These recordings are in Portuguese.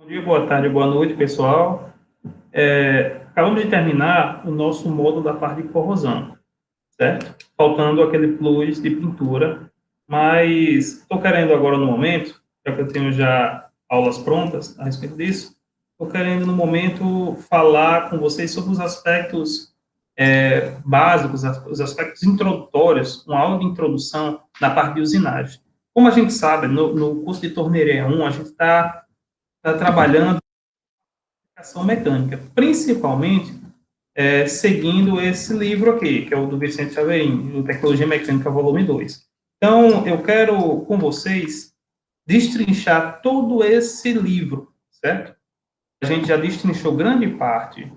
Bom dia, boa tarde, boa noite, pessoal. Acabamos de terminar o nosso módulo da parte de corrosão, certo? Faltando aquele plus de pintura, mas estou querendo agora no momento, já que eu tenho já aulas prontas a respeito disso, estou querendo no momento falar com vocês sobre os aspectos básicos, os aspectos introdutórios, uma aula de introdução na parte de usinagem. Como a gente sabe, no curso de torneira 1, a gente está trabalhando ação mecânica, principalmente seguindo esse livro aqui, que é o do Vicente Chaverin, o Tecnologia Mecânica, volume 2. Então, eu quero, com vocês, destrinchar todo esse livro, certo? A gente já destrinchou grande parte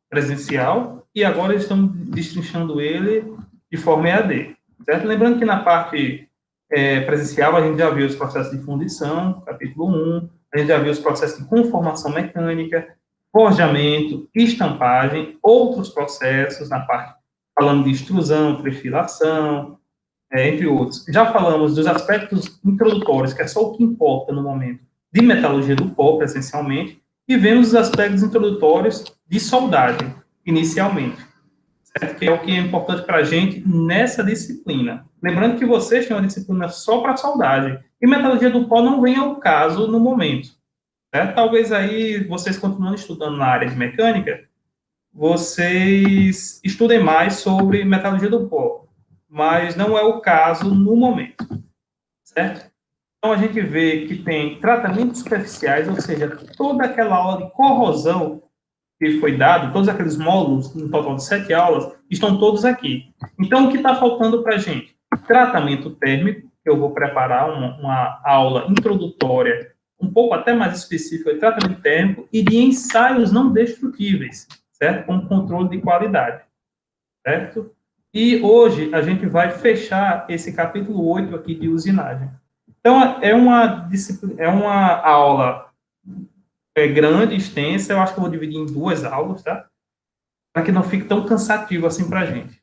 presencial e agora estamos destrinchando ele de forma EAD, certo? Lembrando que na parte presencial a gente já viu os processos de fundição, capítulo 1, a gente já viu os processos de conformação mecânica, forjamento, estampagem, outros processos na parte falando de extrusão, perfilação, entre outros. Já falamos dos aspectos introdutórios, que é só o que importa no momento, de metalurgia do pó, essencialmente, e vemos os aspectos introdutórios de soldagem, inicialmente, certo? Que é o que é importante para a gente nessa disciplina. Lembrando que vocês têm uma disciplina só para soldagem, e metalurgia do pó não vem ao caso no momento. Certo? Talvez aí, vocês continuando estudando na área de mecânica, vocês estudem mais sobre metalurgia do pó, mas não é o caso no momento, certo? Então, a gente vê que tem tratamentos superficiais, ou seja, toda aquela aula de corrosão que foi dado, todos aqueles módulos, um total de 7 aulas, estão todos aqui. Então, o que está faltando para a gente? Tratamento térmico, que eu vou preparar uma aula introdutória, um pouco até mais específica de tratamento térmico, e de ensaios não destrutíveis, certo? Com controle de qualidade, certo? E hoje a gente vai fechar esse capítulo 8 aqui de usinagem. Então, é uma aula grande, extensa, eu acho que eu vou dividir em 2 aulas, tá? Para que não fique tão cansativo assim para a gente.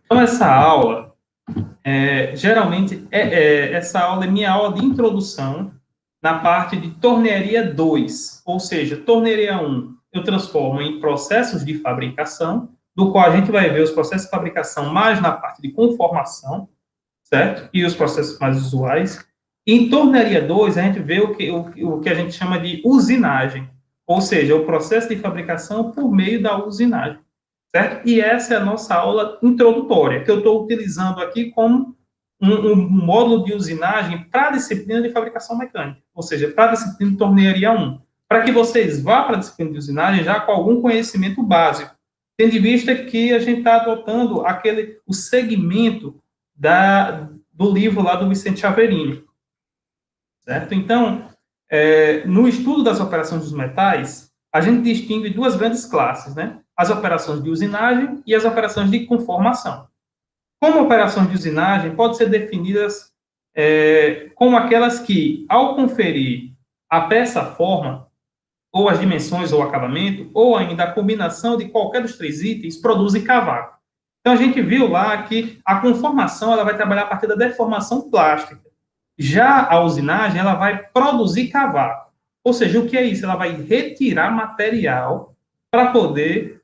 Então, essa aula, geralmente, essa aula é minha aula de introdução na parte de tornearia 2, ou seja, tornearia 1 eu transformo em processos de fabricação, do qual a gente vai ver os processos de fabricação mais na parte de conformação, certo? E os processos mais visuais. Em tornearia 2, a gente vê o que a gente chama de usinagem, ou seja, o processo de fabricação por meio da usinagem, certo? E essa é a nossa aula introdutória, que eu estou utilizando aqui como um módulo de usinagem para a disciplina de fabricação mecânica, ou seja, para a disciplina de tornearia 1, para que vocês vá para a disciplina de usinagem já com algum conhecimento básico, tendo em vista que a gente está adotando o segmento do livro lá do Vicente Chaverini, certo? Então, no estudo das operações dos metais, a gente distingue 2 grandes classes, né? As operações de usinagem e as operações de conformação. Como operações de usinagem, podem ser definidas como aquelas que, ao conferir a peça forma, ou as dimensões ou acabamento, ou ainda a combinação de qualquer dos 3 itens, produzem cavaco. Então, a gente viu lá que a conformação ela vai trabalhar a partir da deformação plástica. Já a usinagem, ela vai produzir cavaco. Ou seja, o que é isso? Ela vai retirar material para poder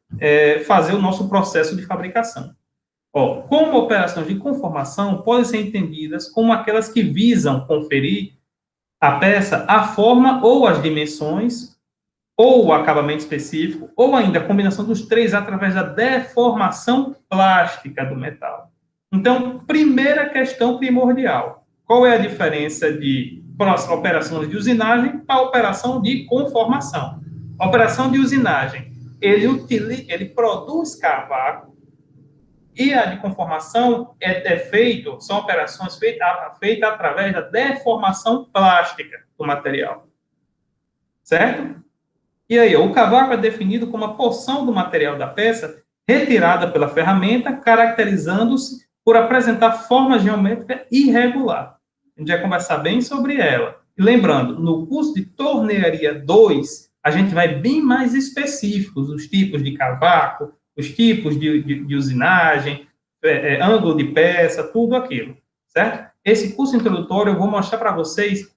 fazer o nosso processo de fabricação. Como operações de conformação podem ser entendidas como aquelas que visam conferir à peça a forma ou as dimensões, ou o acabamento específico, ou ainda a combinação dos 3 através da deformação plástica do metal. Então, primeira questão primordial. Qual é a diferença de operações de usinagem para a operação de conformação? A operação de usinagem, ele produz cavaco, e a de conformação são operações feitas através da deformação plástica do material. Certo? E aí, o cavaco é definido como a porção do material da peça retirada pela ferramenta, caracterizando-se por apresentar forma geométrica irregular. A gente vai conversar bem sobre ela. E lembrando, no curso de tornearia 2, a gente vai bem mais específicos, os tipos de cavaco, os tipos de usinagem, ângulo de peça, tudo aquilo, certo? Esse curso introdutório eu vou mostrar para vocês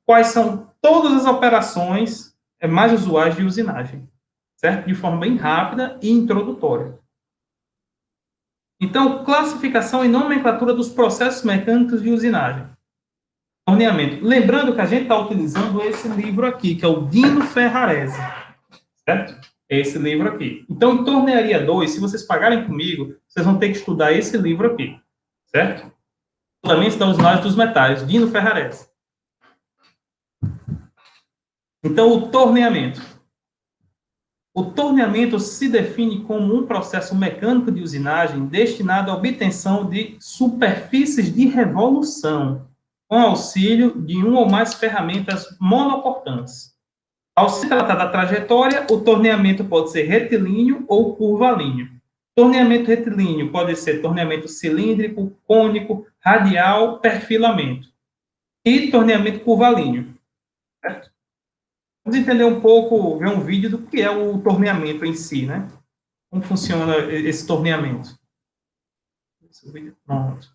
quais são todas as operações mais usuais de usinagem, certo? De forma bem rápida e introdutória. Então, classificação e nomenclatura dos processos mecânicos de usinagem. Torneamento. Lembrando que a gente está utilizando esse livro aqui, que é o Dino Ferrarese, certo? Esse livro aqui. Então, em Tornearia 2, se vocês pagarem comigo, vocês vão ter que estudar esse livro aqui, certo? Fundamentos da usinagem dos metais, Dino Ferrarese. Então, o torneamento. O torneamento se define como um processo mecânico de usinagem destinado à obtenção de superfícies de revolução, com auxílio de uma ou mais ferramentas monocortantes. Ao se tratar da trajetória, o torneamento pode ser retilíneo ou curvalíneo. Torneamento retilíneo pode ser torneamento cilíndrico, cônico, radial, perfilamento. E torneamento curvalíneo. Certo? Vamos entender um pouco, ver um vídeo do que é o torneamento em si, né? Como funciona esse torneamento. Pronto.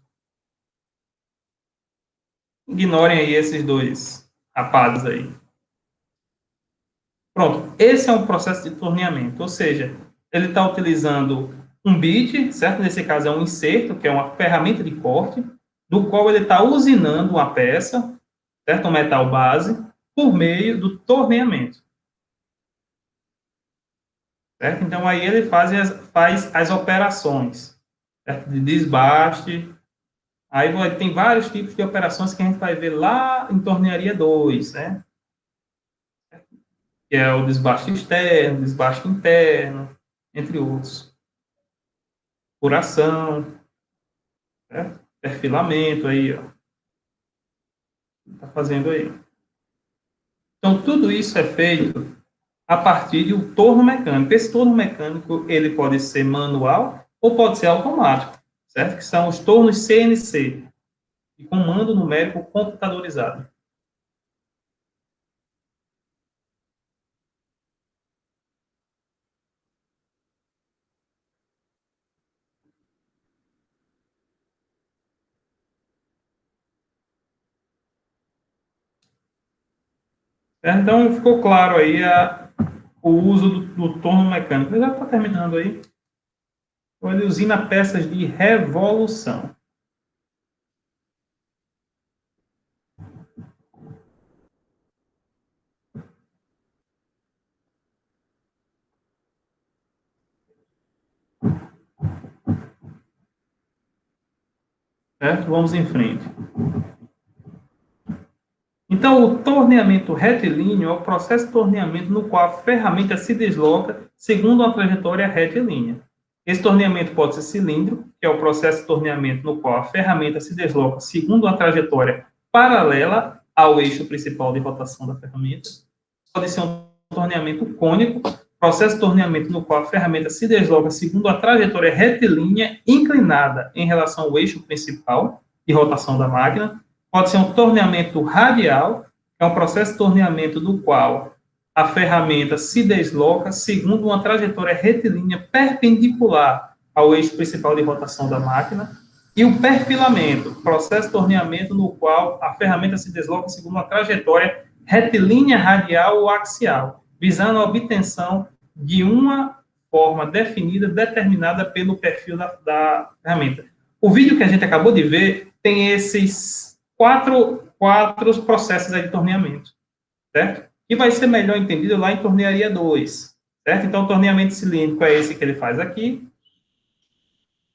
Ignorem aí esses dois rapazes aí. Pronto, esse é um processo de torneamento, ou seja, ele está utilizando um bit, certo? Nesse caso é um inserto, que é uma ferramenta de corte, do qual ele está usinando uma peça, certo? Um metal base, por meio do torneamento. Certo? Então, aí ele faz as operações, certo? De desbaste. Aí tem vários tipos de operações que a gente vai ver lá em Tornearia 2, né? Que é o desbaste externo, desbaste interno, entre outros. Furação, certo? Perfilamento aí, ó. Está fazendo aí. Então, tudo isso é feito a partir de um torno mecânico. Esse torno mecânico, ele pode ser manual ou pode ser automático, certo? Que são os tornos CNC, de comando numérico computadorizado. Então, ficou claro aí o uso do torno mecânico. Já está terminando aí. Então, ele usina peças de revolução. Certo? Vamos em frente. Então, o torneamento retilíneo é o processo de torneamento no qual a ferramenta se desloca segundo uma trajetória retilínea. Esse torneamento pode ser cilíndrico, que é o processo de torneamento no qual a ferramenta se desloca segundo uma trajetória paralela ao eixo principal de rotação da ferramenta. Pode ser um torneamento cônico, processo de torneamento no qual a ferramenta se desloca segundo a trajetória retilínea inclinada em relação ao eixo principal de rotação da máquina. Pode ser um torneamento radial, que é um processo de torneamento do qual a ferramenta se desloca segundo uma trajetória retilínea perpendicular ao eixo principal de rotação da máquina. E o perfilamento, processo de torneamento no qual a ferramenta se desloca segundo uma trajetória retilínea radial ou axial, visando a obtenção de uma forma definida, determinada pelo perfil da ferramenta. O vídeo que a gente acabou de ver tem esses quatro processos aí de torneamento, certo? E vai ser melhor entendido lá em Tornearia 2, certo? Então, o torneamento cilíndrico é esse que ele faz aqui,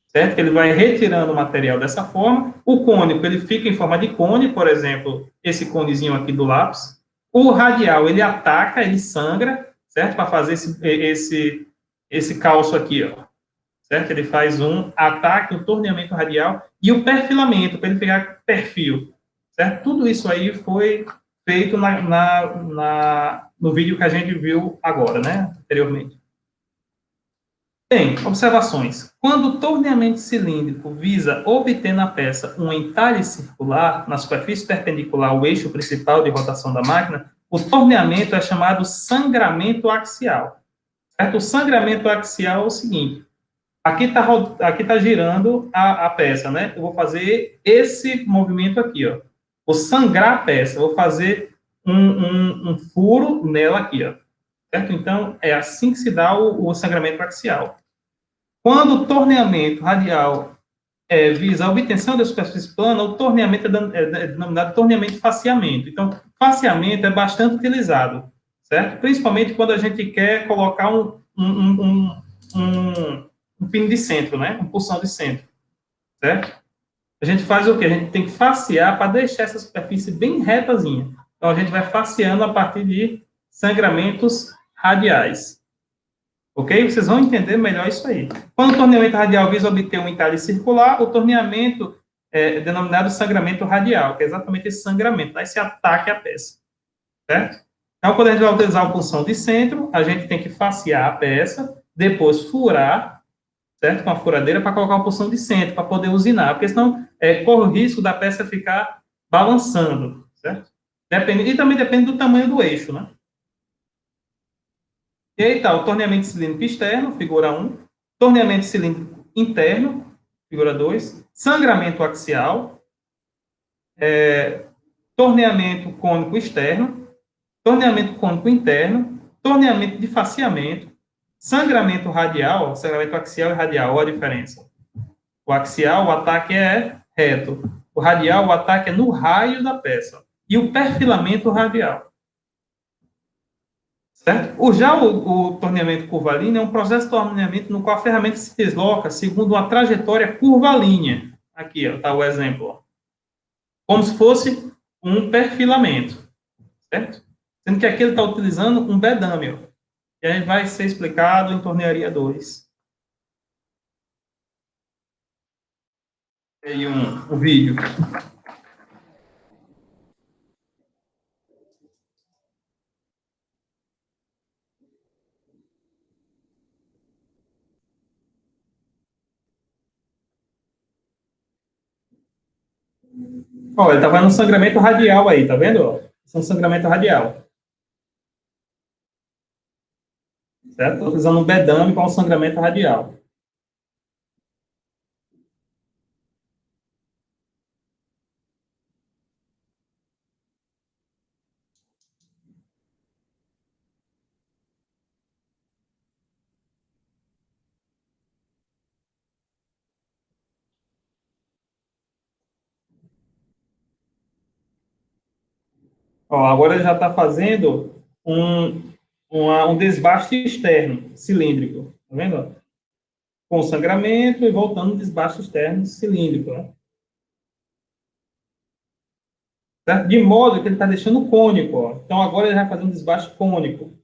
certo? Que ele vai retirando o material dessa forma. O cônico, ele fica em forma de cone, por exemplo, esse conezinho aqui do lápis. O radial, ele ataca, ele sangra, certo? Para fazer esse calço aqui, ó. Certo? Ele faz um ataque, um torneamento radial, e o perfilamento, para ele pegar perfil, certo? Tudo isso aí foi feito no vídeo que a gente viu agora, né? Anteriormente. Bem, observações. Quando o torneamento cilíndrico visa obter na peça um entalhe circular na superfície perpendicular ao eixo principal de rotação da máquina, o torneamento é chamado sangramento axial. Certo? O sangramento axial é o seguinte: aqui tá girando a peça, né? Eu vou fazer esse movimento aqui, ó. Vou sangrar a peça, vou fazer um furo nela aqui, ó, certo? Então, é assim que se dá o sangramento axial. Quando o torneamento radial visa a obtenção da superfície plana, o torneamento é denominado torneamento de faceamento. Então, faceamento é bastante utilizado, certo? Principalmente quando a gente quer colocar um pino de centro, né? Um pulsão de centro, certo? A gente faz o quê? A gente tem que facear para deixar essa superfície bem retazinha. Então, a gente vai faceando a partir de sangramentos radiais. Ok? Vocês vão entender melhor isso aí. Quando o torneamento radial visa obter um entalhe circular, o torneamento é denominado sangramento radial, que é exatamente esse sangramento, esse ataque à peça. Certo? Então, quando a gente vai utilizar a punção de centro, a gente tem que facear a peça, depois furar, certo? Com a furadeira, para colocar uma punção de centro, para poder usinar, porque senão corre o risco da peça ficar balançando, certo? E também depende do tamanho do eixo, né? E aí tá, o torneamento cilíndrico externo, figura 1, torneamento cilíndrico interno, figura 2, sangramento axial, torneamento cônico externo, torneamento cônico interno, torneamento de faceamento, sangramento radial, sangramento axial e radial, olha a diferença. O axial, o ataque é reto. O radial, o ataque é no raio da peça. E o perfilamento radial. Certo? Já o torneamento curvilíneo é um processo de torneamento no qual a ferramenta se desloca segundo uma trajetória curvilínea. Aqui está o exemplo. Ó. Como se fosse um perfilamento. Certo? Sendo que aqui ele está utilizando um bedâmio. E aí vai ser explicado em Tornearia 2. Aí um vídeo. Ó, ele está fazendo um sangramento radial aí, tá vendo? Isso é um sangramento radial. Certo? Estou utilizando um bedame para um sangramento radial. Ó, agora ele já está fazendo um desbaste externo, cilíndrico. Tá vendo? Com sangramento e voltando um desbaste externo cilíndrico. Né? Certo? De modo que ele está deixando cônico. Ó. Então agora ele vai fazer um desbaste cônico.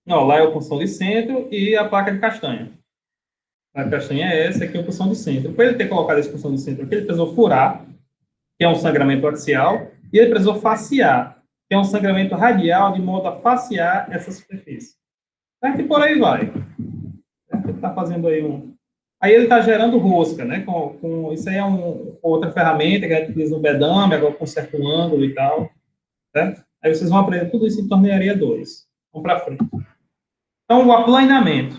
Não, lá é a punção de centro e a placa de castanha. A castanha é essa, aqui é a punção de centro. Para ele ter colocado essa punção de centro aqui, ele precisou furar, que é um sangramento axial, e ele precisou facear, que é um sangramento radial, de modo a facear essa superfície. Certo? E por aí vai. Certo? Ele está fazendo aí um... Aí ele está gerando rosca, né? Isso aí é outra ferramenta que a gente utiliza no bedame, agora com certo ângulo e tal. Certo? Aí vocês vão aprender tudo isso em Tornearia 2. Vamos para frente. Então, o aplanamento.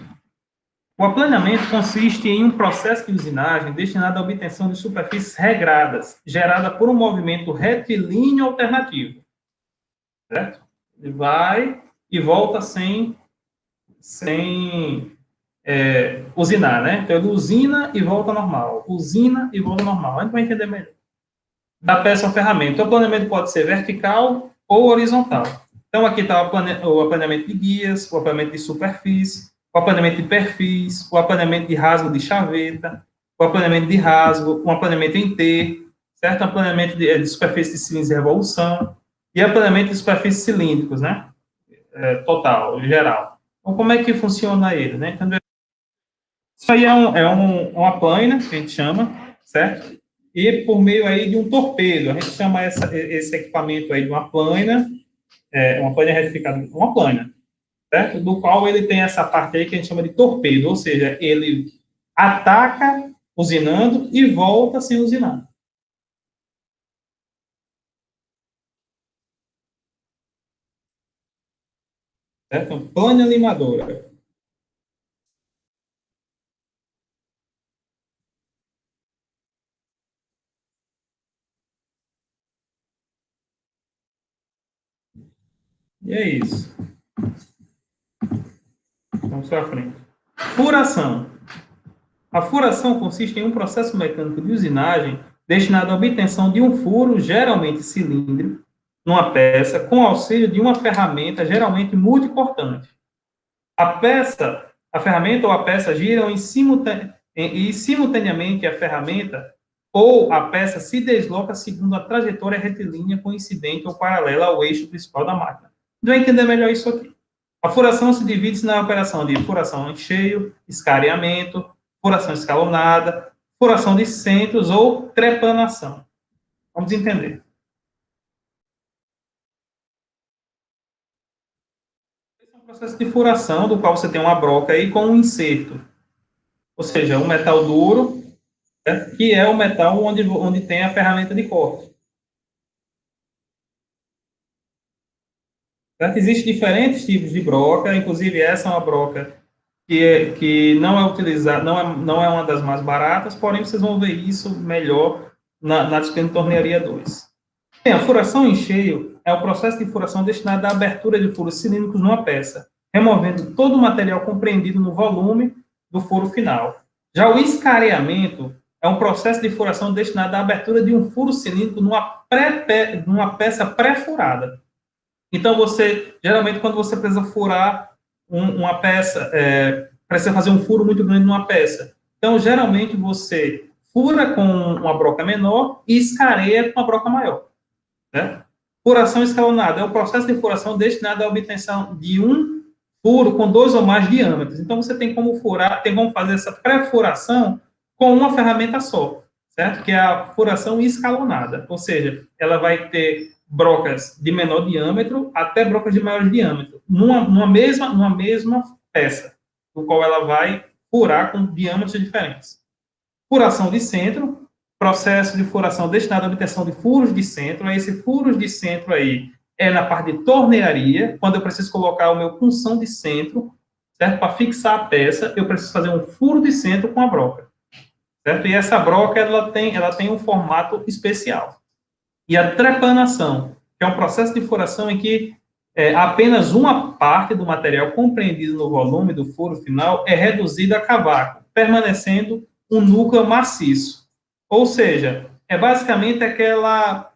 O aplanamento consiste em um processo de usinagem destinado à obtenção de superfícies regradas, gerada por um movimento retilíneo alternativo. Certo? Ele vai e volta sem usinar, né? Então, ele usina e volta normal. Usina e volta normal. A gente vai entender melhor. Da peça ao ferramenta. O aplanamento pode ser vertical ou horizontal. Então, aqui está o aplanamento de guias, o aplanamento de superfície, o aplanamento de perfis, o aplanamento de rasgo de chaveta, o aplanamento de rasgo, um aplanamento em T, certo? Um aplanamento de superfície de cilindros de revolução e aplanamento de superfícies cilíndricos, né? total, geral. Então, como é que funciona ele, né? Então, isso aí uma plana, que a gente chama, certo? E por meio aí de um torpedo, a gente chama esse equipamento aí de uma plana retificada, uma plana, certo? Do qual ele tem essa parte aí que a gente chama de torpedo, ou seja, ele ataca usinando e volta sem usinar. Certo? Plana limadora. E é isso. Vamos para frente. Furação. A furação consiste em um processo mecânico de usinagem destinado à obtenção de um furo, geralmente cilíndrico, numa peça, com auxílio de uma ferramenta, geralmente multicortante. A ferramenta ou a peça giram e simultaneamente a ferramenta ou a peça se desloca segundo a trajetória retilínea coincidente ou paralela ao eixo principal da máquina. Vai entender melhor isso aqui. A furação se divide na operação de furação em cheio, escareamento, furação escalonada, furação de centros ou trepanação. Vamos entender. Esse é um processo de furação, do qual você tem uma broca aí com um inserto. Ou seja, um metal duro, né, que é o metal onde tem a ferramenta de corte. Certo? Existem diferentes tipos de broca, inclusive essa é uma broca que não é utilizada, não é uma das mais baratas, porém vocês vão ver isso melhor na disciplina de tornearia 2. Bem, a furação em cheio é o processo de furação destinado à abertura de furos cilíndricos numa peça, removendo todo o material compreendido no volume do furo final. Já o escareamento é um processo de furação destinado à abertura de um furo cilíndrico numa peça pré-furada. Então, geralmente, quando você precisa furar uma peça, precisa fazer um furo muito grande numa peça. Então, geralmente, você fura com uma broca menor e escareia com uma broca maior. Né? Furação escalonada é o processo de furação destinado à obtenção de um furo com 2 ou mais diâmetros. Então, você tem como furar, tem como fazer essa pré-furação com uma ferramenta só, certo? Que é a furação escalonada. Ou seja, ela vai ter brocas de menor diâmetro até brocas de maior diâmetro, numa mesma peça, no qual ela vai furar com diâmetros diferentes. Furação de centro, processo de furação destinado à obtenção de furos de centro. Esse furos de centro aí é na parte de tornearia, quando eu preciso colocar o meu punção de centro, certo? Para fixar a peça, eu preciso fazer um furo de centro com a broca, certo? E essa broca, ela tem um formato especial. E a trepanação, que é um processo de furação em que apenas uma parte do material compreendido no volume do furo final é reduzida a cavaco, permanecendo um núcleo maciço. Ou seja, é basicamente aquela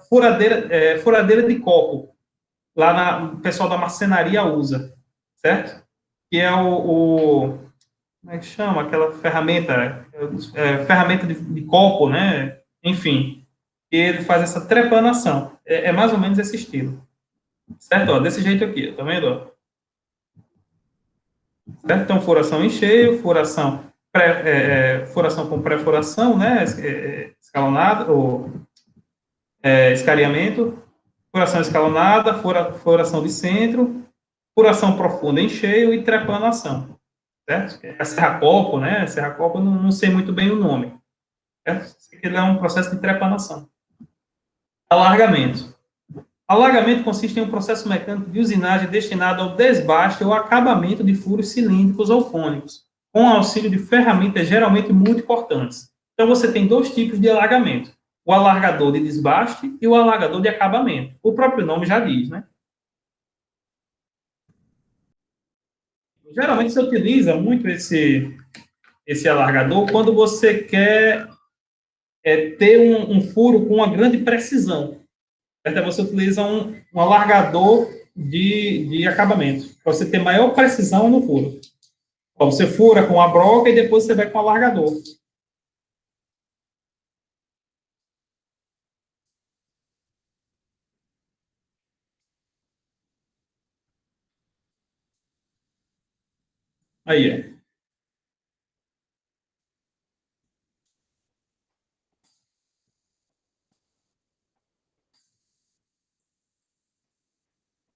furadeira de copo, o pessoal da marcenaria usa, certo? Que é como é que chama? Aquela ferramenta de copo, né? Enfim, ele faz essa trepanação. É mais ou menos esse estilo. Certo? Ó, desse jeito aqui, tá vendo? Certo? Então, furação em cheio, furação com pré-furação, né? Escalonada, ou escareamento, furação escalonada, furação de centro, furação profunda em cheio e trepanação. Certo? A serra-copo, né? Serra-copo, não sei muito bem o nome. Certo? Ele é um processo de trepanação. Alargamento. Alargamento consiste em um processo mecânico de usinagem destinado ao desbaste ou acabamento de furos cilíndricos ou cônicos, com auxílio de ferramentas geralmente muito importantes. Então, você tem dois tipos de alargamento: o alargador de desbaste e o alargador de acabamento. O próprio nome já diz, né? Geralmente, se utiliza muito esse alargador quando você quer ter um furo com uma grande precisão. Até você utiliza um alargador de acabamento, para você ter maior precisão no furo. Então, você fura com a broca e depois você vai com o alargador. Aí, ó.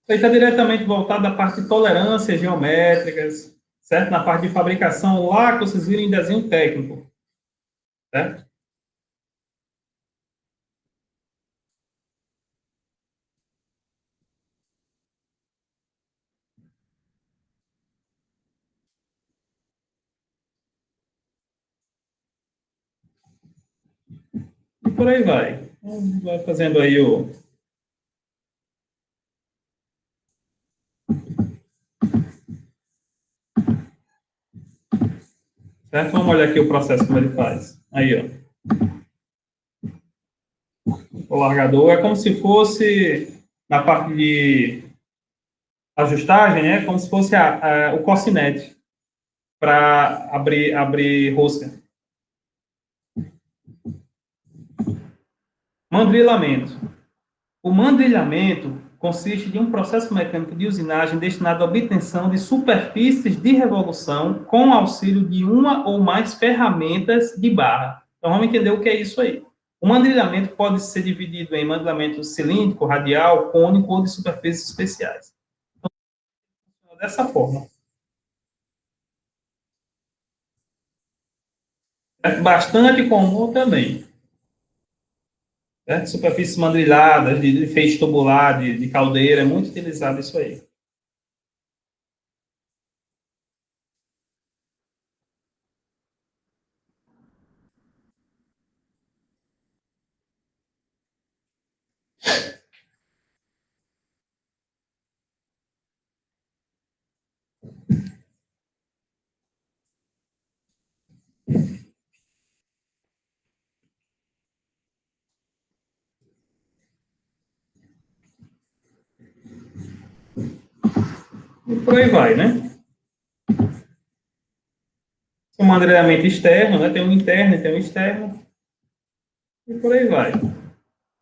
Isso aí está diretamente voltado à parte de tolerâncias geométricas, certo? Na parte de fabricação, lá que vocês viram em desenho técnico, certo? E por aí vai. Então, vai fazendo aí o... Certo? Vamos olhar aqui o processo como ele faz. Aí, ó. O largador é como se fosse, na parte de ajustagem, né? Como se fosse o cocinete para abrir rosca. Mandrilamento. O mandrilhamento consiste de um processo mecânico de usinagem destinado à obtenção de superfícies de revolução com auxílio de uma ou mais ferramentas de barra. Então, vamos entender o que é isso aí. O mandrilhamento pode ser dividido em mandrilhamento cilíndrico, radial, cônico ou de superfícies especiais. Então, dessa forma. É bastante comum também. Certo? Superfícies mandrilhadas, de feixe tubular, de caldeira, é muito utilizado isso aí. E por aí vai, né? O mandrilhamento externo, né? Tem um interno e tem um externo. E por aí vai.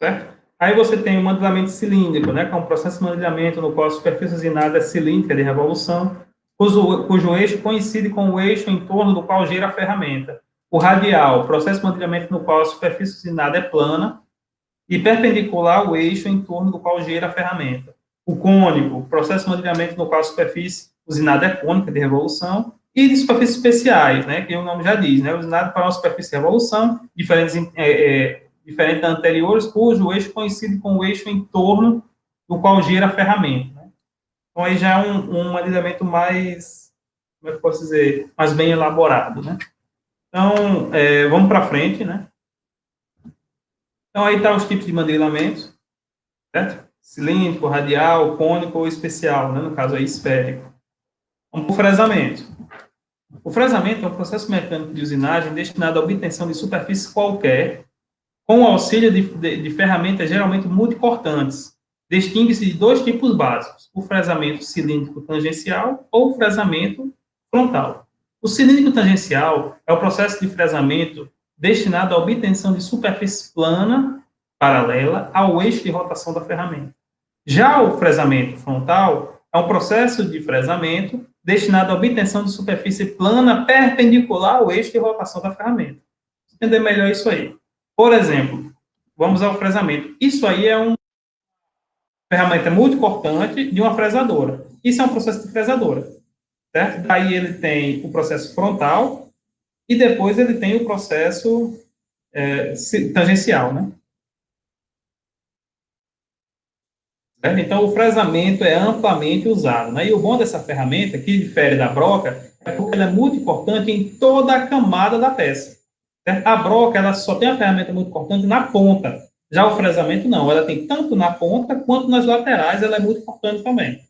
Certo? Aí você tem o mandrilamento cilíndrico, né? Que é um processo de mandrilhamento no qual a superfície usinada é cilíndrica de revolução, cujo eixo coincide com o eixo em torno do qual gira a ferramenta. O radial, processo de mandrilhamento no qual a superfície usinada é plana e perpendicular ao eixo em torno do qual gira a ferramenta. O cônico, processo de mandrilhamento no qual a superfície usinada é cônica de revolução, e de superfícies especiais, né, que o nome já diz, né, usinado para uma superfície de revolução, diferente da anteriores, cujo eixo coincide com o eixo em torno do qual gira a ferramenta. Né? Então, aí já é um mandrilhamento mais, como é que eu posso dizer, mais bem elaborado, né? Então, vamos para frente, né? Então, aí está os tipos de mandrilamento, certo? Cilíndrico, radial, cônico ou especial, né? No caso aí, esférico. Vamos para o fresamento. O fresamento é um processo mecânico de usinagem destinado à obtenção de superfície qualquer, com o auxílio de ferramentas geralmente multicortantes. Distingue-se de dois tipos básicos, o fresamento cilíndrico tangencial ou o fresamento frontal. O cilíndrico tangencial é o processo de fresamento destinado à obtenção de superfície plana, paralela ao eixo de rotação da ferramenta. Já o fresamento frontal é um processo de fresamento destinado à obtenção de superfície plana perpendicular ao eixo de rotação da ferramenta. Entender melhor isso aí. Por exemplo, vamos ao fresamento. Isso aí é uma ferramenta muito cortante de uma fresadora. Isso é um processo de fresadora, certo? Daí ele tem o processo frontal e depois ele tem o processo tangencial, né? Certo? Então, o fresamento é amplamente usado. Né? E o bom dessa ferramenta, que difere da broca, é porque ela é muito importante em toda a camada da peça. Certo? A broca, ela só tem a ferramenta muito importante na ponta. Já o fresamento, não. Ela tem tanto na ponta quanto nas laterais, ela é muito importante também.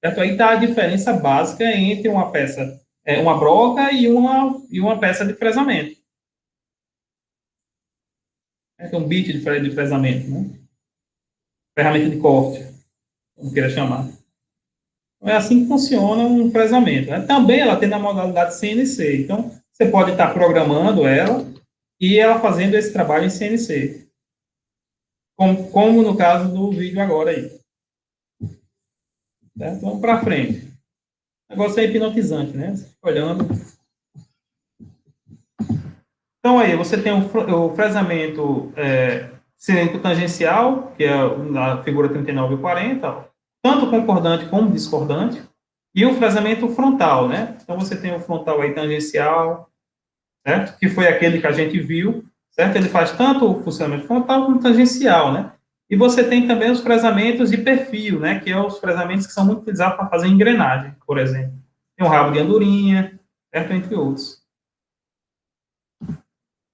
Certo? Aí está a diferença básica entre uma peça, uma broca e uma peça de fresamento. Tem um bit de fresamento, né? Ferramenta de corte, como queira chamar. É assim que funciona um fresamento. Né? Também ela tem na modalidade CNC. Então, você pode estar programando ela e ela fazendo esse trabalho em CNC. Como no caso do vídeo agora aí. Certo? Vamos para frente. O negócio é hipnotizante, né? Você fica olhando. Então, aí, você tem o fresamento cilíndrico tangencial, que é a figura 39 e 40, ó, tanto concordante como discordante, e o fresamento frontal, né? Então, você tem o frontal aí tangencial, certo? Que foi aquele que a gente viu, certo? Ele faz tanto o funcionamento frontal como tangencial, né? E você tem também os fresamentos de perfil, né? Que é os fresamentos que são muito utilizados para fazer engrenagem, por exemplo. Tem o rabo de andorinha, certo? Entre outros.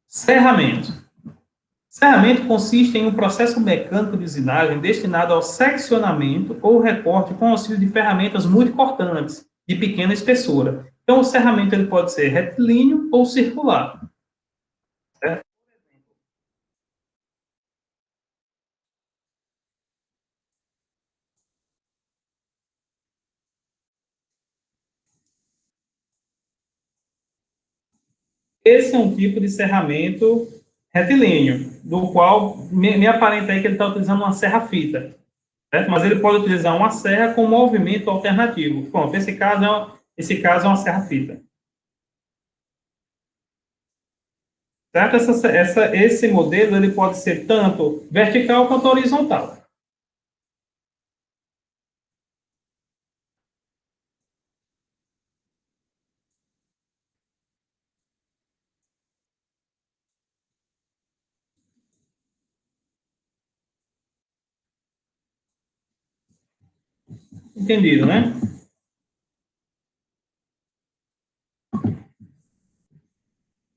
Serramento. Serramento consiste em um processo mecânico de usinagem destinado ao seccionamento ou recorte com auxílio de ferramentas multicortantes, de pequena espessura. Então, o serramento ele pode ser retilíneo ou circular. Certo? Esse é um tipo de serramento retilíneo, do qual me aparenta aí que ele está utilizando uma serra-fita, certo? Mas ele pode utilizar uma serra com movimento alternativo. Pronto, esse caso é uma serra-fita. Certo? Esse modelo ele pode ser tanto vertical quanto horizontal. Entendido, né?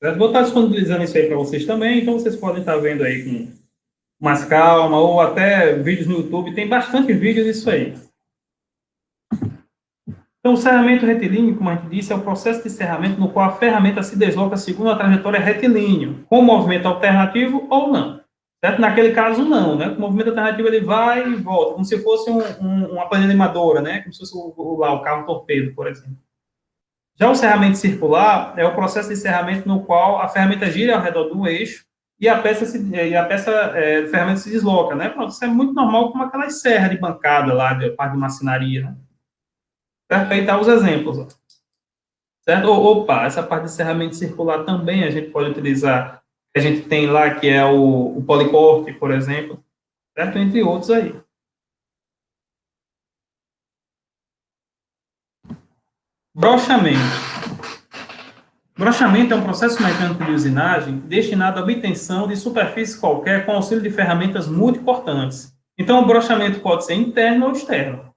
Eu vou estar disponibilizando isso aí para vocês também, então vocês podem estar vendo aí com mais calma, ou até vídeos no YouTube, tem bastante vídeo disso aí. Então, o serramento retilíneo, como a gente disse, é o processo de serramento no qual a ferramenta se desloca segundo a trajetória retilínea, com movimento alternativo ou não. Certo? Naquele caso, não, né? O movimento alternativo ele vai e volta, como se fosse uma panela limadora, né? Como se fosse o carro torpedo, por exemplo. Já o serramento circular é o processo de serramento no qual a ferramenta gira ao redor do eixo e a ferramenta se desloca, né? Pronto, isso é muito normal como aquelas serras de bancada lá, de parte de marcenaria, né? Certo? Aí tá os exemplos, ó. Certo? Opa, essa parte de serramento circular também a gente pode utilizar. A gente tem lá que é o policorte, por exemplo, certo? Entre outros aí. Brochamento. Brochamento é um processo mecânico de usinagem destinado à obtenção de superfície qualquer com auxílio de ferramentas multicortantes. Então, o brochamento pode ser interno ou externo.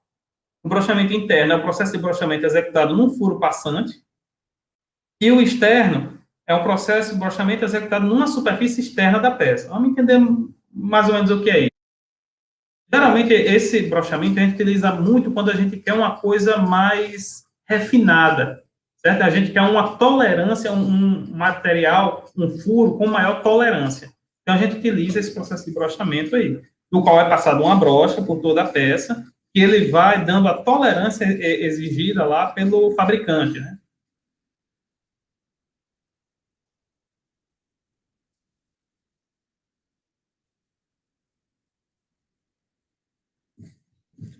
O brochamento interno é o processo de brochamento executado num furo passante, e o externo é um processo de brochamento executado numa superfície externa da peça. Vamos entender mais ou menos o que é isso. Geralmente, esse brochamento a gente utiliza muito quando a gente quer uma coisa mais refinada, certo? A gente quer uma tolerância, um material, um furo com maior tolerância. Então, a gente utiliza esse processo de brochamento aí, no qual é passado uma brocha por toda a peça, que ele vai dando a tolerância exigida lá pelo fabricante, né?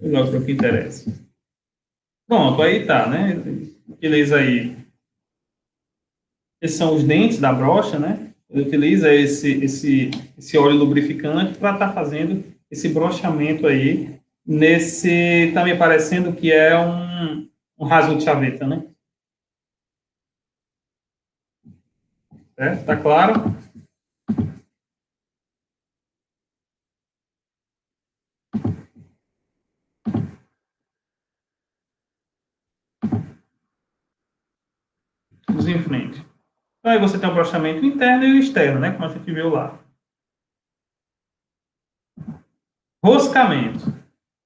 Logo para o que interessa. Pronto, aí tá, né? Utiliza aí. Esses são os dentes da brocha, né? Ele utiliza esse óleo lubrificante para estar fazendo esse brochamento aí, tá me parecendo que é um rasgo de chaveta, né? Certo? Tá claro? Vamos em frente. Então, aí você tem o brochamento interno e o externo, né? Como a gente viu lá. Roscamento.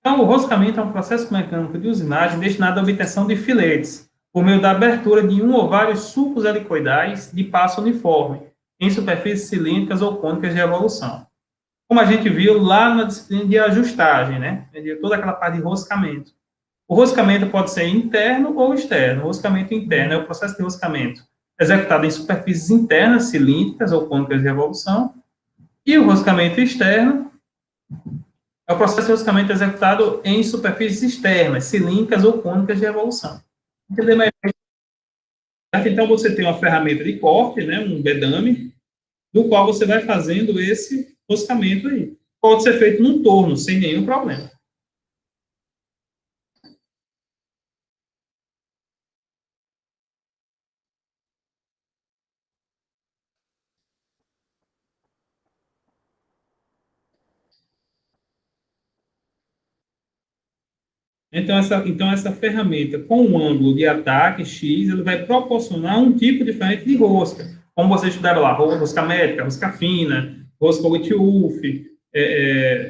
Então, o roscamento é um processo mecânico de usinagem destinado à obtenção de filetes, por meio da abertura de um ou vários sulcos helicoidais de passo uniforme, em superfícies cilíndricas ou cônicas de evolução. Como a gente viu lá na disciplina de ajustagem, né? De toda aquela parte de roscamento. O roscamento pode ser interno ou externo. O roscamento interno é o processo de roscamento executado em superfícies internas, cilíndricas ou cônicas de evolução. E o roscamento externo é o processo de roscamento executado em superfícies externas, cilíndricas ou cônicas de evolução. Entender melhor. Então, você tem uma ferramenta de corte, né, um bedame, do qual você vai fazendo esse roscamento aí. Pode ser feito num torno, sem nenhum problema. Então essa ferramenta com um ângulo de ataque X, ele vai proporcionar um tipo diferente de rosca. Como vocês estudaram lá, rosca métrica, rosca fina, rosca Whitworth,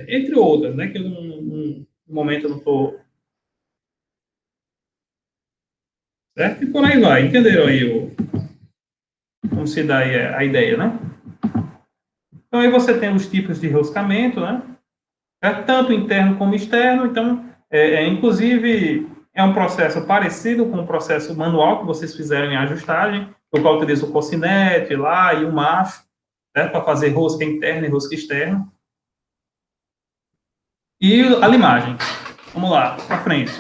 entre outras, né? Que eu no momento eu não estou. Certo? E por aí vai. Entenderam aí como se dá aí a ideia, né? Então aí você tem os tipos de roscamento, né? Tanto interno como externo. Então, inclusive, é um processo parecido com o processo manual que vocês fizeram em ajustagem, no qual utiliza o cocinete lá e o macho, né, para fazer rosca interna e rosca externa. E a limagem. Vamos lá, para frente.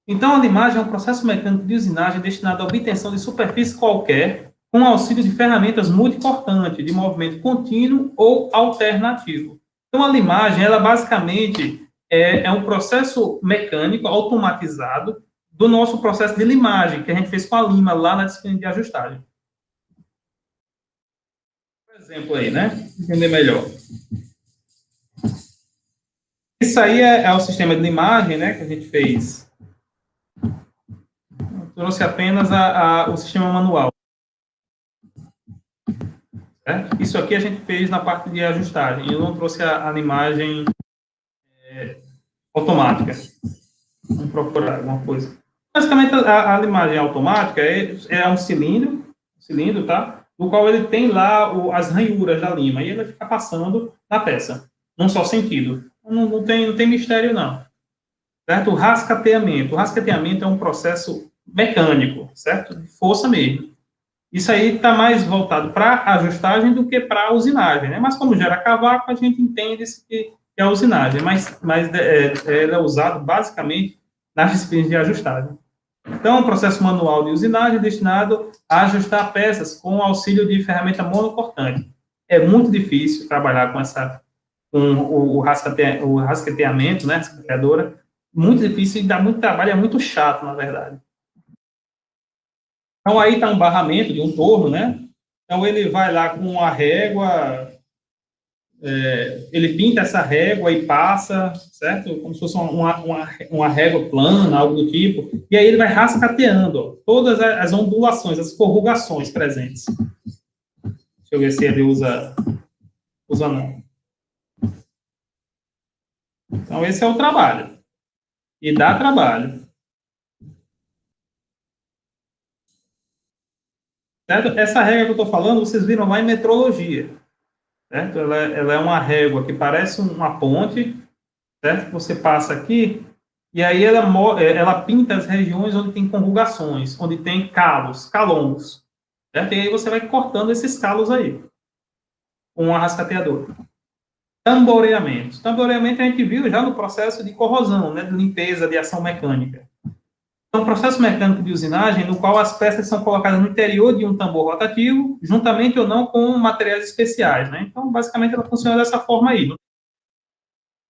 Então, a limagem é um processo mecânico de usinagem destinado à obtenção de superfície qualquer com auxílio de ferramentas multicortantes, de movimento contínuo ou alternativo. Então, a limagem, ela basicamente é um processo mecânico automatizado do nosso processo de limagem, que a gente fez com a lima lá na disciplina de ajustagem. Por exemplo aí, né? Entender melhor. Isso aí é o sistema de limagem, né, que a gente fez. Eu trouxe apenas o sistema manual. Certo? Isso aqui a gente fez na parte de ajustagem. Eu não trouxe a limagem automática. Vamos procurar alguma coisa. Basicamente, a limagem automática é um cilindro, tá? No qual ele tem lá as ranhuras da lima, e ele fica passando na peça, num só sentido. Não tem mistério, não. Certo? O rascateamento é um processo mecânico, certo? De força mesmo. Isso aí está mais voltado para ajustagem do que para usinagem, né? Mas como gera cavaco, a gente entende que é a usinagem, mas ele é usado basicamente nas disciplinas de ajustagem. Então, é um processo manual de usinagem destinado a ajustar peças com auxílio de ferramenta monocortante. É muito difícil trabalhar com o rasqueteamento, né, rasqueteadora, muito difícil e dá muito trabalho, é muito chato, na verdade. Então, aí está um barramento de um torno, né? Então, ele vai lá com a régua, ele pinta essa régua e passa, certo? Como se fosse uma régua plana, algo do tipo. E aí ele vai rascateando ó, todas as ondulações, as corrugações presentes. Deixa eu ver se ele usa não. Então, esse é o trabalho. E dá trabalho. Certo? Essa régua que eu estou falando, vocês viram lá em metrologia. Certo? Ela é uma régua que parece uma ponte, certo? Você passa aqui, e aí ela pinta as regiões onde tem conjugações, onde tem calombos. Certo? E aí você vai cortando esses calos aí, com um rascateador. Tamboreamento. Tamboreamento a gente viu já no processo de corrosão, né? De limpeza, de ação mecânica. É um processo mecânico de usinagem no qual as peças são colocadas no interior de um tambor rotativo, juntamente ou não com materiais especiais, né? Então, basicamente, ela funciona dessa forma aí.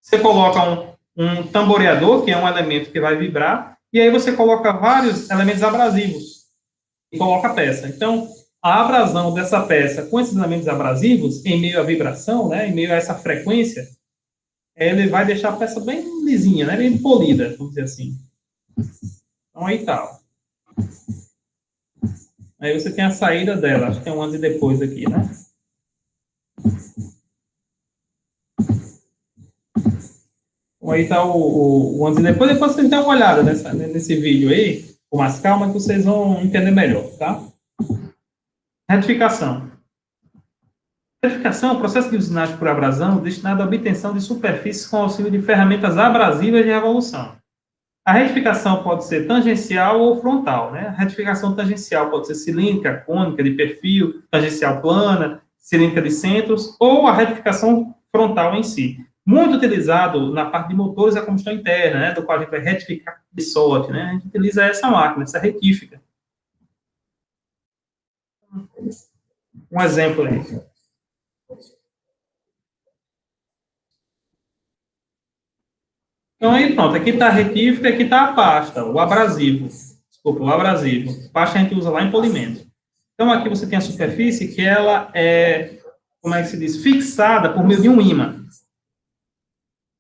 Você coloca um tamboreador, que é um elemento que vai vibrar, e aí você coloca vários elementos abrasivos e coloca a peça. Então, a abrasão dessa peça com esses elementos abrasivos, em meio à vibração, né, em meio a essa frequência, ele vai deixar a peça bem lisinha, né, bem polida, vamos dizer assim. Então, aí tá. Aí você tem a saída dela, acho que tem um antes e depois aqui, né? Então, aí tá o antes e depois. Depois você dá uma olhada nesse vídeo aí, com mais calma, que vocês vão entender melhor, tá? Retificação. Retificação é um processo de usinagem por abrasão destinado à obtenção de superfícies com auxílio de ferramentas abrasivas de revolução. A retificação pode ser tangencial ou frontal, né? A retificação tangencial pode ser cilíndrica, cônica, de perfil, tangencial plana, cilíndrica de centros, ou a retificação frontal em si. Muito utilizado na parte de motores a combustão interna, né, do qual a gente vai retificar de sorte, né, a gente utiliza essa máquina, essa retífica. Um exemplo aí. Então, aí, pronto, aqui está a retífica, aqui está a pasta, o abrasivo. Desculpa, o abrasivo. Pasta a gente usa lá em polimento. Então, aqui você tem a superfície que ela é, como é que se diz, fixada por meio de um ímã.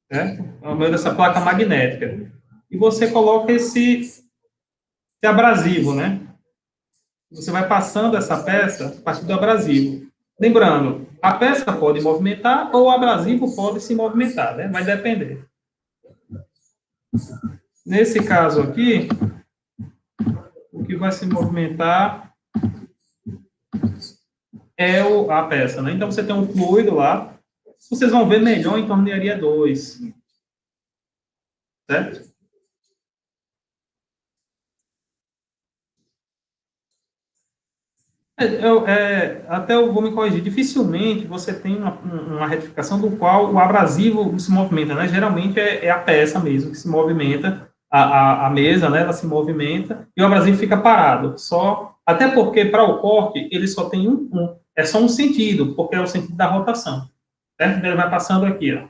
Certo? Por meio dessa placa magnética. E você coloca esse abrasivo, né? Você vai passando essa peça a partir do abrasivo. Lembrando, a peça pode movimentar ou o abrasivo pode se movimentar, né? Vai depender. Nesse caso aqui, o que vai se movimentar é a peça, né? Então, você tem um fluido lá. Vocês vão ver melhor em tornearia 2. Certo? Até eu vou me corrigir. Dificilmente você tem uma retificação do qual o abrasivo se movimenta, né? Geralmente é a peça mesmo que se movimenta, a mesa, né? Ela se movimenta e o abrasivo fica parado. Até porque para o corte ele só tem é só um sentido, porque é o sentido da rotação. Certo? Ele vai passando aqui, ó.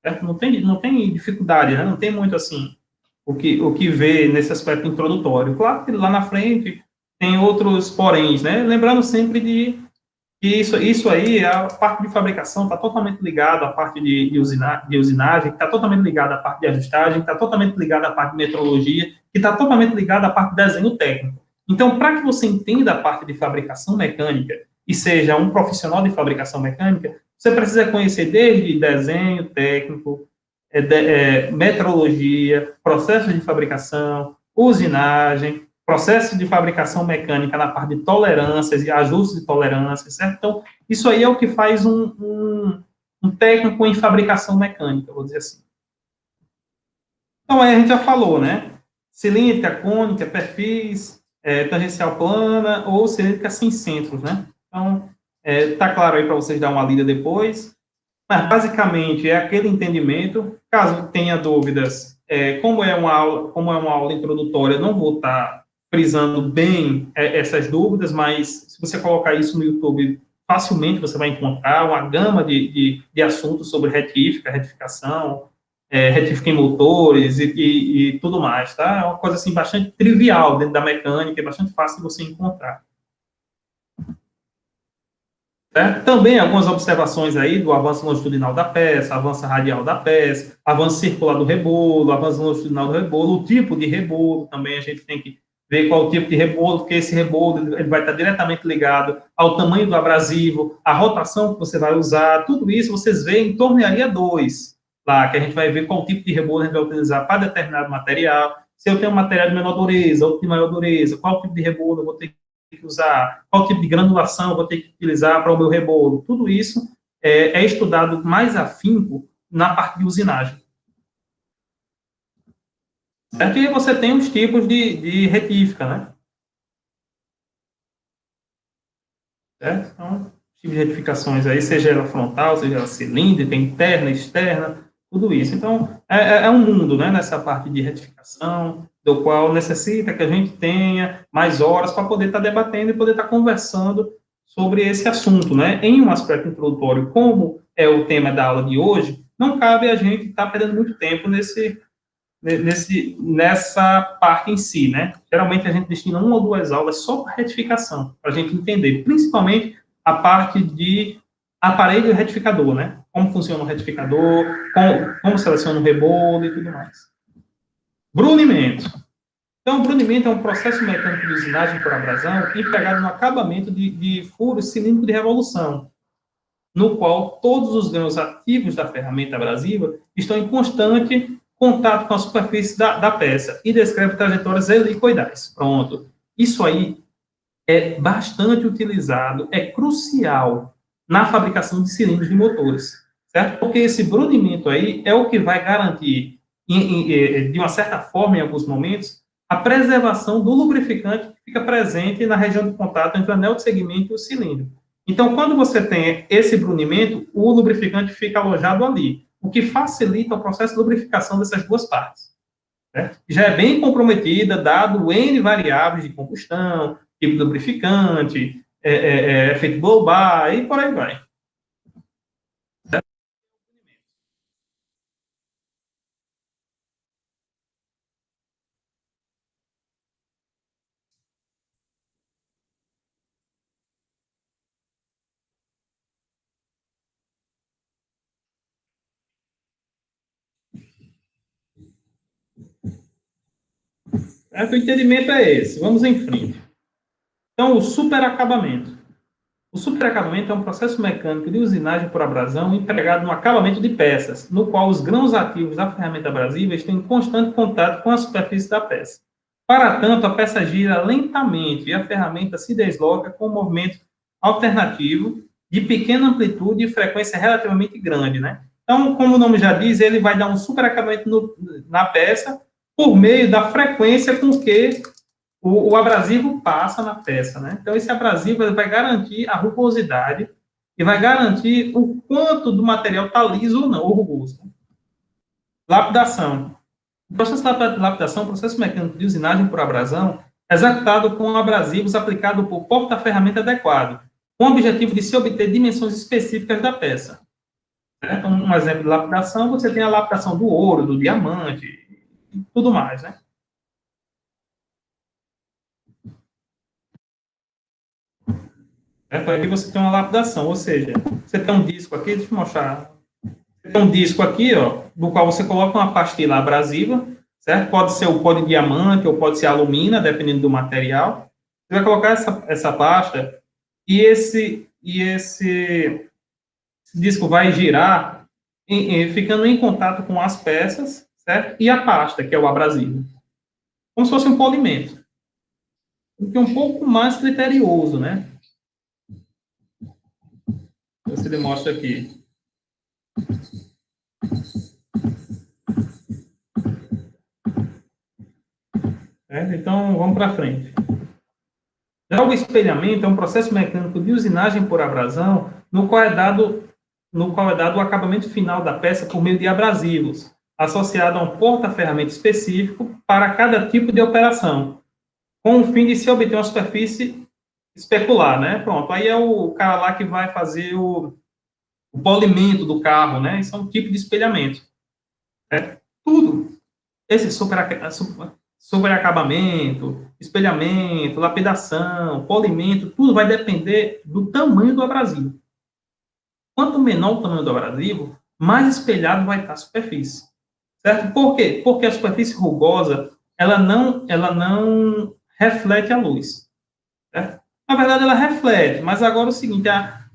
Certo? Não tem dificuldade, né? Não tem muito assim o que ver nesse aspecto introdutório. Claro que lá na frente tem outros poréns, né? Lembrando sempre de que isso aí, a parte de fabricação está totalmente ligada à parte de usinagem, está totalmente ligada à parte de ajustagem, está totalmente ligada à parte de metrologia, que está totalmente ligada à parte de desenho técnico. Então, para que você entenda a parte de fabricação mecânica e seja um profissional de fabricação mecânica, você precisa conhecer desde desenho técnico, metrologia, processos de fabricação, usinagem, processo de fabricação mecânica na parte de tolerâncias e ajustes de tolerâncias, certo? Então, isso aí é o que faz um técnico em fabricação mecânica, vou dizer assim. Então, aí a gente já falou, né? Cilíndrica, cônica, perfis, tangencial plana ou cilíndrica sem centros, né? Então, tá claro aí para vocês dar uma lida depois. Mas, basicamente, é aquele entendimento. Caso tenha dúvidas, como é uma aula introdutória, eu não vou estar frisando bem essas dúvidas, mas se você colocar isso no YouTube, facilmente você vai encontrar uma gama de assuntos sobre retífica, retificação, retífica em motores e tudo mais, tá? É uma coisa, assim, bastante trivial dentro da mecânica, é bastante fácil de você encontrar. Também algumas observações aí do avanço longitudinal da peça, avanço radial da peça, avanço circular do rebolo, avanço longitudinal do rebolo, o tipo de rebolo também a gente tem que ver qual o tipo de rebolo, porque esse rebolo ele vai estar diretamente ligado ao tamanho do abrasivo, a rotação que você vai usar, tudo isso vocês veem em tornearia 2, lá, que a gente vai ver qual tipo de rebolo a gente vai utilizar para determinado material, se eu tenho um material de menor dureza, outro de maior dureza, qual tipo de rebolo eu vou ter que usar, qual tipo de granulação eu vou ter que utilizar para o meu rebolo. Tudo isso é estudado mais afinco na parte de usinagem. Certo? E você tem os tipos de retífica, né? Certo? Então, tipos de retificações aí, seja ela frontal, seja ela cilíndrica, interna, externa, tudo isso. Então, é um mundo, né, nessa parte de retificação, do qual necessita que a gente tenha mais horas para poder estar debatendo e poder estar conversando sobre esse assunto, né? Em um aspecto introdutório, como é o tema da aula de hoje, não cabe a gente estar perdendo muito tempo nessa parte em si, né? Geralmente a gente destina 1 ou 2 aulas só para retificação, para a gente entender, principalmente a parte de aparelho retificador, né? Como funciona o retificador, como seleciona o rebolo e tudo mais. Brunimento. Então, o brunimento é um processo mecânico de usinagem por abrasão empregado no acabamento de furos cilíndricos de revolução, no qual todos os grãos ativos da ferramenta abrasiva estão em constante contato com a superfície da peça e descreve trajetórias helicoidais. Pronto. Isso aí é bastante utilizado, é crucial na fabricação de cilindros de motores, certo? Porque esse brunimento aí é o que vai garantir, de uma certa forma, em alguns momentos, a preservação do lubrificante que fica presente na região de contato entre o anel de segmento e o cilindro. Então, quando você tem esse brunimento, o lubrificante fica alojado ali. o que facilita o processo de lubrificação dessas duas partes. Né? Já é bem comprometida, dado N variáveis de combustão, tipo de lubrificante, efeito global, e por aí vai. O entendimento é esse. Vamos em frente. Então, o superacabamento. O superacabamento é um processo mecânico de usinagem por abrasão empregado no acabamento de peças, no qual os grãos ativos da ferramenta abrasiva estão em constante contato com a superfície da peça. Para tanto, a peça gira lentamente e a ferramenta se desloca com um movimento alternativo de pequena amplitude e frequência relativamente grande, né? Então, como o nome já diz, ele vai dar um superacabamento na peça por meio da frequência com que o abrasivo passa na peça, né? Então, esse abrasivo vai garantir a rugosidade e vai garantir o quanto do material está liso ou não, ou rugoso. Lapidação. O processo de lapidação é um processo mecânico de usinagem por abrasão executado com abrasivos aplicados por porta-ferramenta adequado, com o objetivo de se obter dimensões específicas da peça. Então, um exemplo de lapidação, você tem a lapidação do ouro, do diamante e tudo mais, né? Então, aqui você tem uma lapidação, ou seja, você tem um disco aqui, deixa eu mostrar. Você tem um disco aqui, ó, do qual você coloca uma pastilha abrasiva, certo? Pode ser o pó de diamante ou pode ser alumina, dependendo do material. Você vai colocar essa pasta e esse disco vai girar, ficando em contato com as peças, certo? E a pasta, que é o abrasivo. Como se fosse um polimento. Que é um pouco mais criterioso, né? Você demonstra aqui. Então, vamos para frente. Já o espelhamento é um processo mecânico de usinagem por abrasão, no qual é dado o acabamento final da peça por meio de abrasivos, associado a um porta-ferramenta específico para cada tipo de operação, com o fim de se obter uma superfície especular, né? Pronto, aí é o cara lá que vai fazer o polimento do carro, né? Isso é um tipo de espelhamento. Tudo. Esse sobreacabamento, espelhamento, lapidação, polimento, tudo vai depender do tamanho do abrasivo. Quanto menor o tamanho do abrasivo, mais espelhado vai estar a superfície. Certo? Por quê? Porque a superfície rugosa, ela não reflete a luz. Certo? Na verdade, ela reflete, mas agora é o seguinte,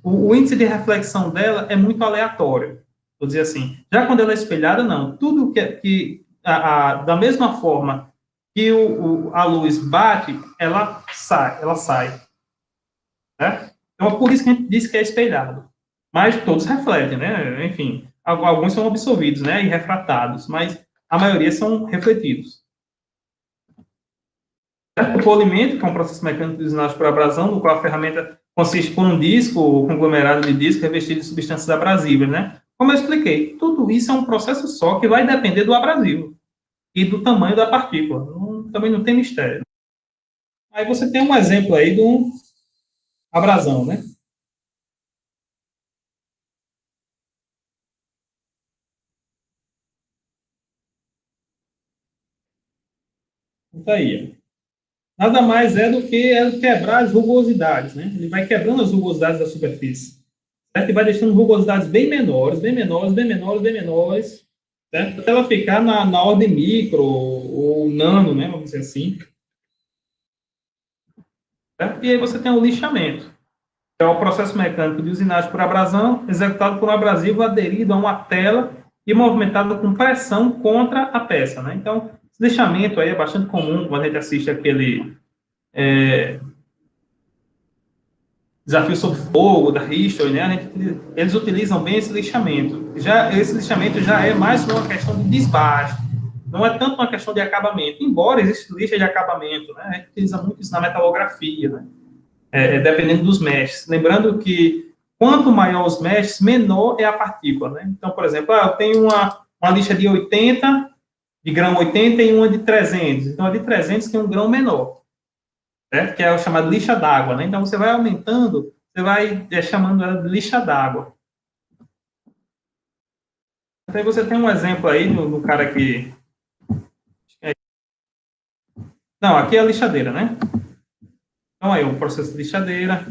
o índice de reflexão dela é muito aleatório. Vou dizer assim. Já quando ela é espelhada, não. Tudo da mesma forma que a luz bate, ela sai. Né? Então, é por isso que a gente diz que é espelhado. Mas todos refletem, né? Enfim, alguns são absorvidos, né? E refratados, mas a maioria são refletidos. O polimento, que é um processo mecânico de usinagem por abrasão, no qual a ferramenta consiste por um disco ou conglomerado de disco revestido de substâncias abrasivas, né? Como eu expliquei, tudo isso é um processo só que vai depender do abrasivo e do tamanho da partícula. Também não tem mistério. Aí você tem um exemplo aí de um abrasão, né? Tá aí. Nada mais é do que quebrar as rugosidades, né? Ele vai quebrando as rugosidades da superfície, certo? E vai deixando rugosidades bem menores, bem menores, bem menores, bem menores, certo? Até ela ficar na ordem micro ou nano, né? Vamos dizer assim. Certo? E aí você tem o lixamento, que é o processo mecânico de usinagem por abrasão, executado por um abrasivo aderido a uma tela e movimentado com pressão contra a peça, né? Então, esse lixamento aí é bastante comum quando a gente assiste aquele Desafio Sob Fogo, da History, né? Eles utilizam bem esse lixamento. Esse lixamento já é mais uma questão de desbaste, não é tanto uma questão de acabamento, embora exista lixa de acabamento, né? A gente utiliza muito isso na metalografia, né? Dependendo dos mestres. Lembrando que quanto maior os meshes, menor é a partícula, né? Então, por exemplo, eu tenho uma lixa de 80, de grão 80 e uma de 300. Então, a de 300 tem um grão menor, certo? Que é o chamado lixa d'água, né? Então, você vai aumentando, você vai chamando ela de lixa d'água. Então, você tem um exemplo aí no cara que... Não, aqui é a lixadeira, né? Então, aí, o processo de lixadeira.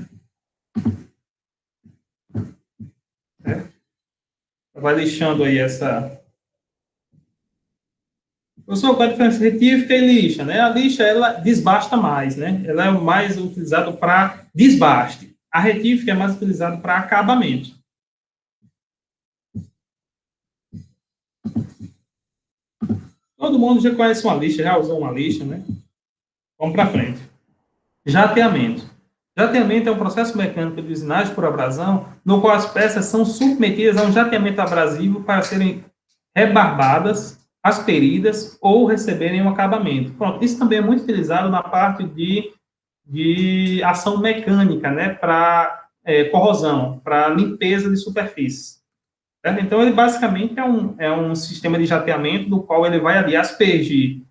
Né? Vai lixando aí essa... Professor, qual a diferença retífica e lixa, né? A lixa, ela desbasta mais, né? Ela é mais utilizada para desbaste. A retífica é mais utilizada para acabamento. Todo mundo já conhece uma lixa, já usou uma lixa, né? Vamos para frente. Jateamento. Jateamento é um processo mecânico de usinagem por abrasão, no qual as peças são submetidas a um jateamento abrasivo para serem rebarbadas, asperidas ou receberem um acabamento. Pronto, isso também é muito utilizado na parte de ação mecânica, né, para corrosão, para limpeza de superfícies. Certo? Então, ele basicamente é um sistema de jateamento no qual ele vai ali aspergir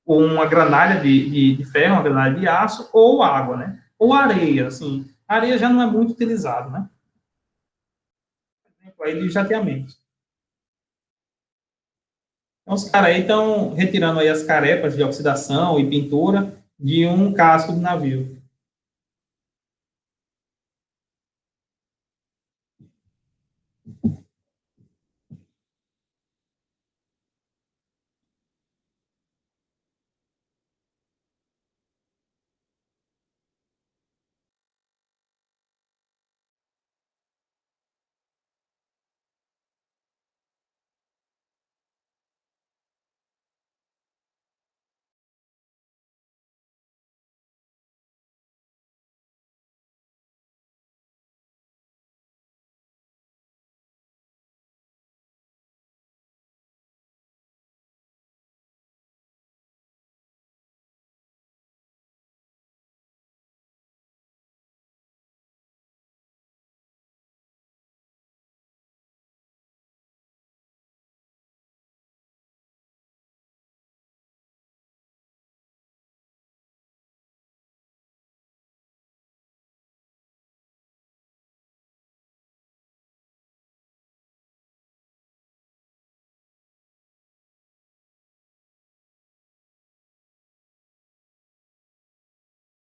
uma granalha de ferro, uma granalha de aço, ou água, né? Ou areia, assim. A areia já não é muito utilizada, né? Aí de jateamento. Então, os caras aí estão retirando aí as carepas de oxidação e pintura de um casco do navio.